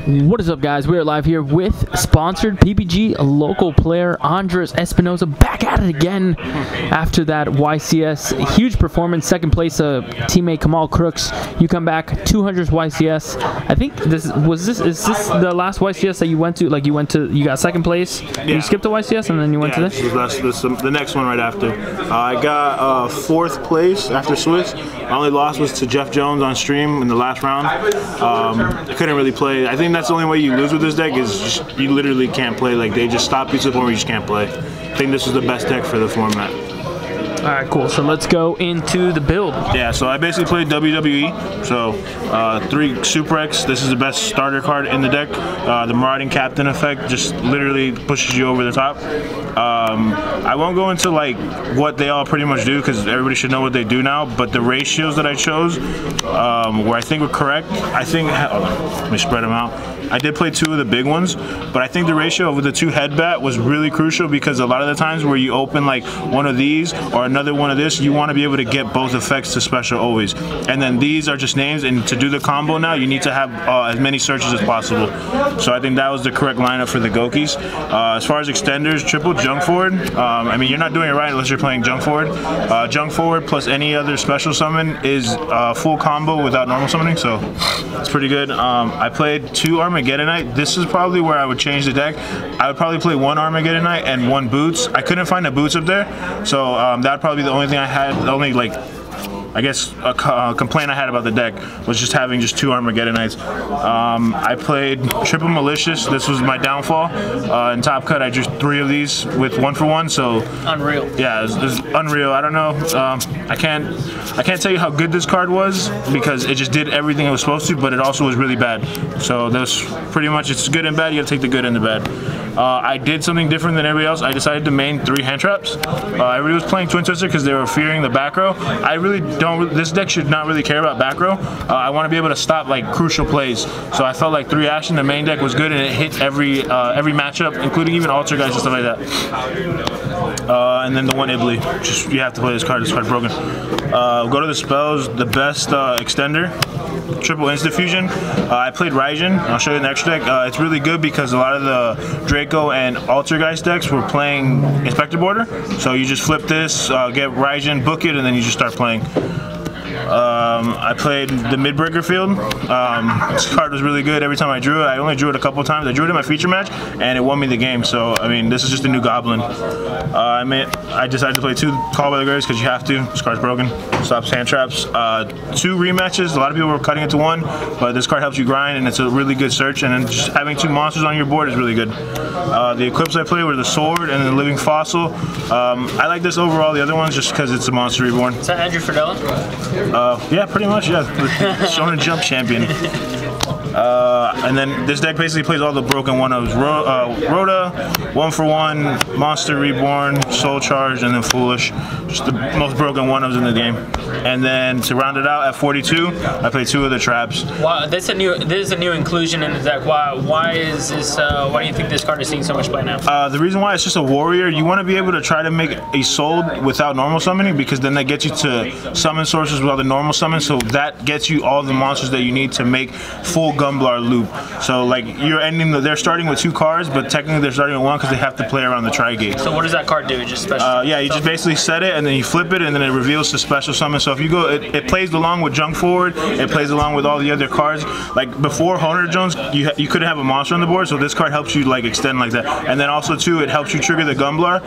What is up, guys? We are live here with sponsored PPG local player Andres Espinosa, back at it again after that YCS huge performance. Second place, teammate Kamal Crooks. You come back 200th YCS. I think is this the last YCS that you went to? Like you got second place. Yeah. You skipped the YCS and then you went to this. This the next one right after. I got fourth place after Swiss. My only loss was to Jeff Jones on stream in the last round. I couldn't really play. I think that's the only way you lose with this deck is just, you literally can't play. Like, they just stop you to the point where you just can't play. I think this was the best deck for the format. All right, cool. So let's go into the build. Yeah, so I basically played WWE. So 3 Super X. This is the best starter card in the deck. The Marauding Captain effect just literally pushes you over the top. I won't go into like what they all pretty much do because everybody should know what they do now. But the ratios that I chose, where I think were correct, I think. Let me spread them out. I did play 2 of the big ones, but I think the ratio of the 2 headbat was really crucial because a lot of the times where you open like one of these or another one of this, you want to be able to get both effects to special always. And then these are just names, and to do the combo now, you need to have as many searches as possible. So I think that was the correct lineup for the Goukis. As far as extenders, triple junk forward. I mean, you're not doing it right unless you're playing junk forward. Junk forward plus any other special summon is full combo without normal summoning, so it's pretty good. I played 2 Armageddonite. This is probably where I would change the deck. I would probably play 1 Armageddonite and 1 Boots. I couldn't find a Boots up there, so that would probably be the only thing I had. The only, like, I guess a complaint I had about the deck was just having just 2 Armageddonites. I played triple Malicious. This was my downfall. In Top Cut, I drew 3 of these with 1-for-1. So unreal. Yeah, it's unreal. I don't know. I can't tell you how good this card was because it just did everything it was supposed to, but it also was really bad. So that's pretty much, it's good and bad. You gotta take the good and the bad. I did something different than everybody else. I decided to main 3 hand traps. Everybody was playing Twin Twister because they were fearing the back row. I really don't. This deck should not really care about back row. I want to be able to stop like crucial plays. So I felt like 3 Ashen, the main deck was good, and it hit every matchup, including even Alter Guys and stuff like that. And then the 1 Ibli. Just, you have to play this card. This card broken. Go to the spells. The best extender. Triple Instant Fusion. I played Raijin. I'll show you in the extra deck. It's really good because a lot of the Draco and Altergeist decks were playing Inspector Border. So you just flip this, get Raijin, book it, and then you just start playing. I played the Midbreaker Field. This card was really good every time I drew it. I only drew it a couple times. I drew it in my feature match, and it won me the game. So, I mean, this is just a new Goblin. I decided to play 2 Call by the Graves because you have to. This card's broken. Stops hand traps. 2 rematches. A lot of people were cutting it to 1, but this card helps you grind, and it's a really good search. And then just having 2 monsters on your board is really good. The Eclipse I played were the Sword and the Living Fossil. I like this overall. The other ones just because it's a Monster Reborn. Is that Andrew Ferdella? Yeah, pretty much, yeah. Shonen Jump champion. And then this deck basically plays all the broken 1-ofs. Rhoda, 1-for-1, Monster Reborn, Soul Charge, and then Foolish. Just the most broken 1-ofs in the game. And then to round it out at 42, I played 2 of the traps. Wow, this is a new inclusion in the deck. Why is this? Why do you think this card is seeing so much play now? The reason why it's just a warrior. You want to be able to try to make a sold without normal summoning because then that gets you to summon sources without the normal summon. So that gets you all the monsters that you need to make full Gumblar loop. So like you're ending they're starting with 2 cards, but technically they're starting with 1 because they have to play around the Tri-Gate. So what does that card do? Just special? Yeah, you just basically set it and then you flip it and then it reveals the special summon. So if you go, it plays along with Junk Forward. It plays along with all the other cards. Like before Hunter Jones, you couldn't have a monster on the board, so this card helps you like extend like that. And then also too, it helps you trigger the Gumblar.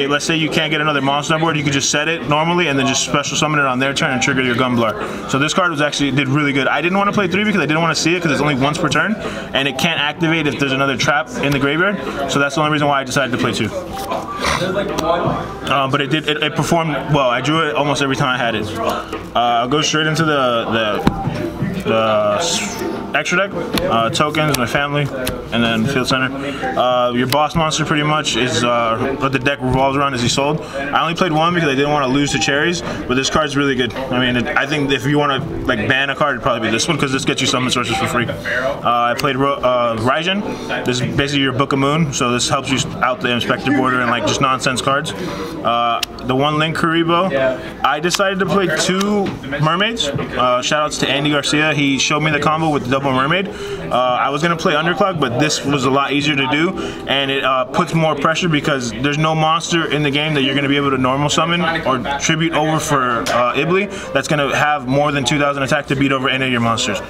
Let's say you can't get another monster on board, you could just set it normally and then just special summon it on their turn and trigger your Gumblar. So this card did really good. I didn't want to play 3 because I didn't want to see it because it's only once per turn, and it can't activate if there's another trap in the graveyard. So that's the only reason why I decided to play 2. But it performed well. I drew it almost every time I had it. I'll go straight into the extra deck. Tokens, my family, and then field center. Your boss monster pretty much is what the deck revolves around is he sold. I only played 1 because I didn't want to lose to cherries, but this card's really good. I mean, I think if you want to like ban a card, it'd probably be this one because this gets you summon sources for free. I played Raijin. This is basically your Book of Moon, so this helps you out the Inspector Border and like just nonsense cards. the one link Karibo. I decided to play 2 mermaids. Shout outs to Andy Garcia. He showed me the combo with the double mermaid. I was gonna play underclock, but this was a lot easier to do, and it puts more pressure because there's no monster in the game that you're gonna be able to normal summon or tribute over for Ibli that's gonna have more than 2,000 attack to beat over any of your monsters.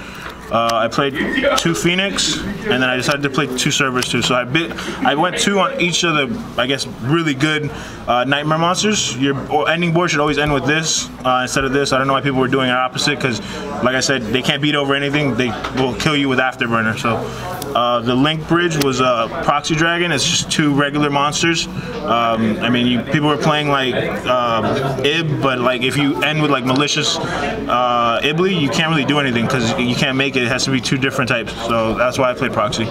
I played 2 Phoenix, and then I decided to play 2 Cerberus too. So I went 2 on each of the, I guess, really good Nightmare monsters. Your ending board should always end with this instead of this. I don't know why people were doing it opposite, because, like I said, they can't beat over anything. They will kill you with Afterburner. So the Link Bridge was Proxy Dragon. It's just 2 regular monsters. I mean, people were playing like Ib, but like if you end with like Malicious Ibli, you can't really do anything because you can't make it. It has to be 2 different types. So that's why I played Proxy.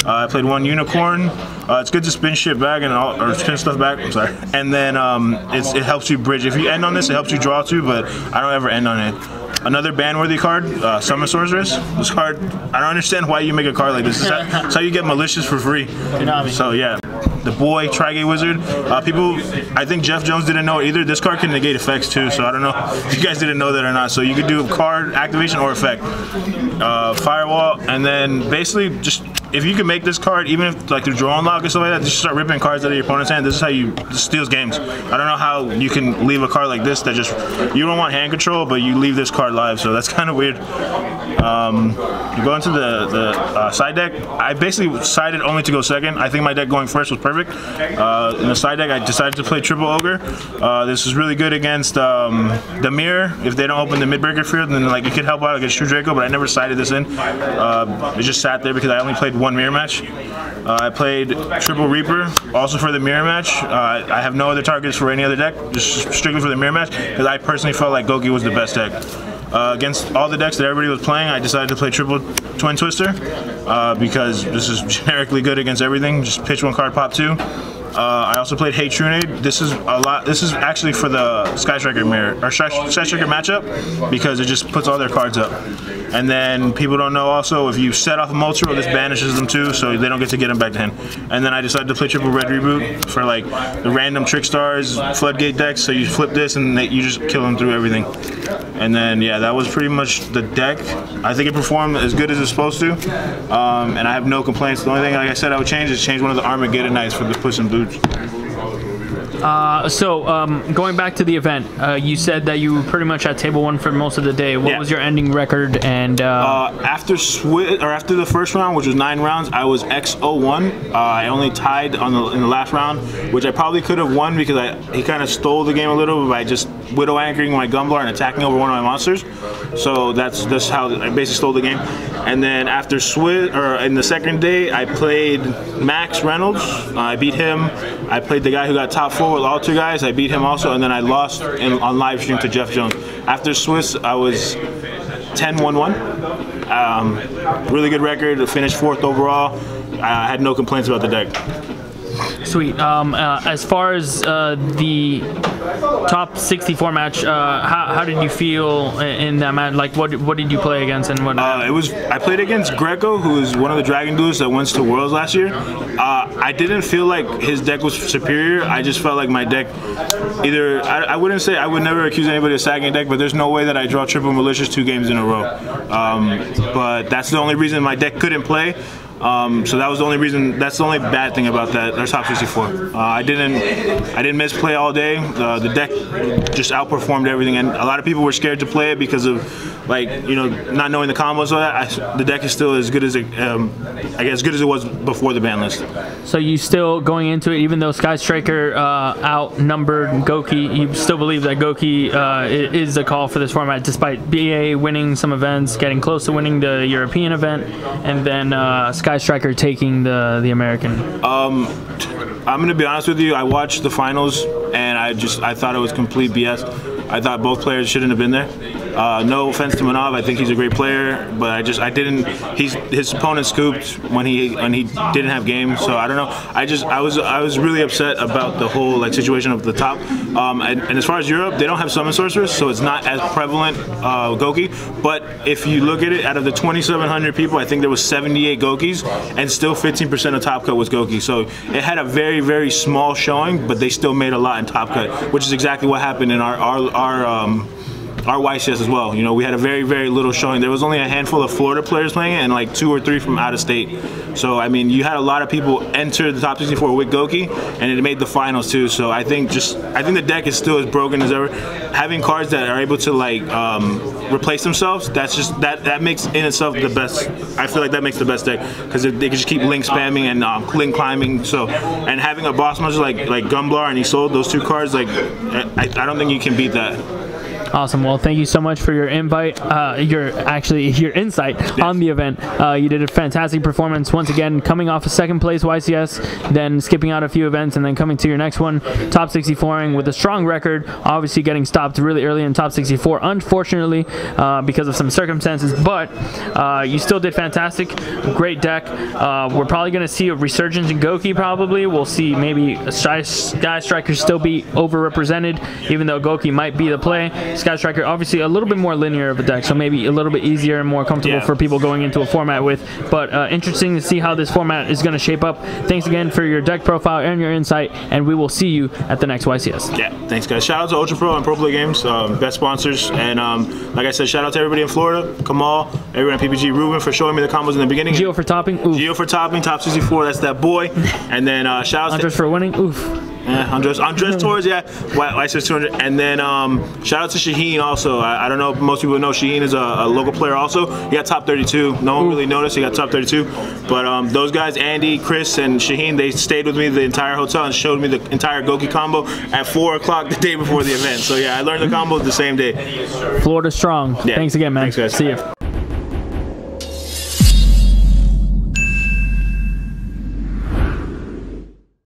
I played 1 Unicorn. It's good to spin shit back and or spin stuff back. I'm sorry. And then it helps you bridge. If you end on this, it helps you draw too. But I don't ever end on it. Another ban-worthy card, Summon Sorceress. This card, I don't understand why you make a card like this. That's how you get Malicious for free. So yeah, the boy Tri-Gate Wizard. People, I think Jeff Jones didn't know it either. This card can negate effects too, so I don't know if you guys didn't know that or not. So you could do card activation or effect. Firewall, and then basically just, if you can make this card, even if like through draw unlock or something like that, just start ripping cards out of your opponent's hand. This is how you steals games. I don't know how you can leave a card like this that just, you don't want hand control, but you leave this card live, so that's kind of weird. You go into the side deck. I basically sided only to go second. I think my deck going first was perfect. In the side deck, I decided to play Triple Ogre. This is really good against the Mirror. If they don't open the mid-breaker field, then like it could help out against True Draco, but I never sided this in. It just sat there because I only played 1 mirror match. I played Triple Reaper, also for the mirror match. I have no other targets for any other deck, just strictly for the mirror match, because I personally felt like Gouki was the best deck. Against all the decks that everybody was playing, I decided to play Triple Twin Twister because this is generically good against everything. Just pitch 1 card, pop 2. I also played Hey Trunade. This is a lot. This is actually for the Sky Striker mirror or Sky Striker matchup because it just puts all their cards up. And then people don't know also, if you set off a Moltro, this banishes them too, so they don't get to get them back to hand. And then I decided to play Triple Red Reboot for like the random Trick Stars, Floodgate decks. So you flip this and you just kill them through everything. And then yeah, that was pretty much the deck. I think it performed as good as it's supposed to, and I have no complaints. The only thing, like I said, I would change is change one of the Armageddon Knights for the Puss in Boots. Going back to the event, you said that you were pretty much at table 1 for most of the day. What was your ending record? And after the first round, which was 9 rounds, I was X01. I only tied in the last round, which I probably could have won because he kind of stole the game a little bit by just Widow anchoring my Gumblar and attacking over one of my monsters. So that's how I basically stole the game. And then after in the second day, I played Max Reynolds. I beat him. I played the guy who got top 4 with all 2 guys. I beat him also, and then I lost on live stream to Jeff Jones. After Swiss, I was 10-1-1. Really good record. Finished 4th overall. I had no complaints about the deck. Sweet. As far as the top 64 match, how did you feel in that match? Like, what did you play against and what? I played against Greco, who is one of the Dragon Duelists that went to Worlds last year. I didn't feel like his deck was superior. I just felt like my deck, I wouldn't say, I would never accuse anybody of sagging a deck, but there's no way that I draw Triple Malicious 2 games in a row. But that's the only reason my deck couldn't play. So that was the only reason. That's the only bad thing about that. Our top 64. I didn't misplay all day. The deck just outperformed everything, and a lot of people were scared to play it because of, like, not knowing the combos. So that the deck is still as good as it, I guess, as good as it was before the ban list. So you still going into it, even though Sky Striker outnumbered Gouki, you still believe that Gouki is the call for this format, despite BA winning some events, getting close to winning the European event, and then Sky Striker taking the American. I'm gonna be honest with you. I watched the finals and I thought it was complete BS. I thought both players shouldn't have been there. No offense to Manav, I think he's a great player, but I didn't. His opponent scooped when he didn't have game, so I don't know. I was really upset about the whole like situation of the top. And as far as Europe, they don't have Summon Sorceress, so it's not as prevalent Gouki. But if you look at it, out of the 2,700 people, I think there was 78 Goukis, and still 15% of top cut was Gouki. So it had a very, very small showing, but they still made a lot in top cut, which is exactly what happened in our YCS as well. You know, we had a very, very little showing. There was only a handful of Florida players playing it and like 2 or 3 from out of state. So, I mean, you had a lot of people enter the top 64 with Gouki, and it made the finals too. So I think the deck is still as broken as ever. Having cards that are able to like replace themselves, that makes in itself the best. I feel like that makes the best deck, because they can just keep link spamming and link climbing. So, and having a boss monster like Gumblar and Isolde, those 2 cards, like I don't think you can beat that. Awesome. Well, thank you so much for your invite. Your insight on the event. You did a fantastic performance once again, coming off a 2nd place YCS, then skipping out a few events, and then coming to your next one, top 64ing with a strong record. Obviously, getting stopped really early in top 64, unfortunately, because of some circumstances. But you still did fantastic. Great deck. We're probably going to see a resurgence in Gouki. Probably we'll see maybe Sky Striker still be overrepresented, even though Gouki might be the play. Sky Striker, obviously a little bit more linear of a deck, so maybe a little bit easier and more comfortable for people going into a format with. But interesting to see how this format is going to shape up. Thanks again for your deck profile and your insight, and we will see you at the next YCS. Yeah, thanks guys. Shout out to Ultra Pro and Pro Play Games, best sponsors. And like I said, shout out to everybody in Florida, Kamal, everyone at PPG, Ruben for showing me the combos in the beginning. YuGiOh for topping. Oof. YuGiOh for topping, top 64, that's that boy. And then shout out Andres for winning. Oof. Yeah, Andres Torres, yeah, YCS 200, and then shout out to Shaheen also. I don't know if most people know Shaheen is a local player also. He got top 32. No one really noticed he got top 32, but those guys, Andy, Chris, and Shaheen, they stayed with me the entire hotel and showed me the entire Gouki combo at 4 o'clock the day before the event. So yeah, I learned the combo the same day. Florida strong. Yeah. Thanks again, man. Thanks, guys. See you.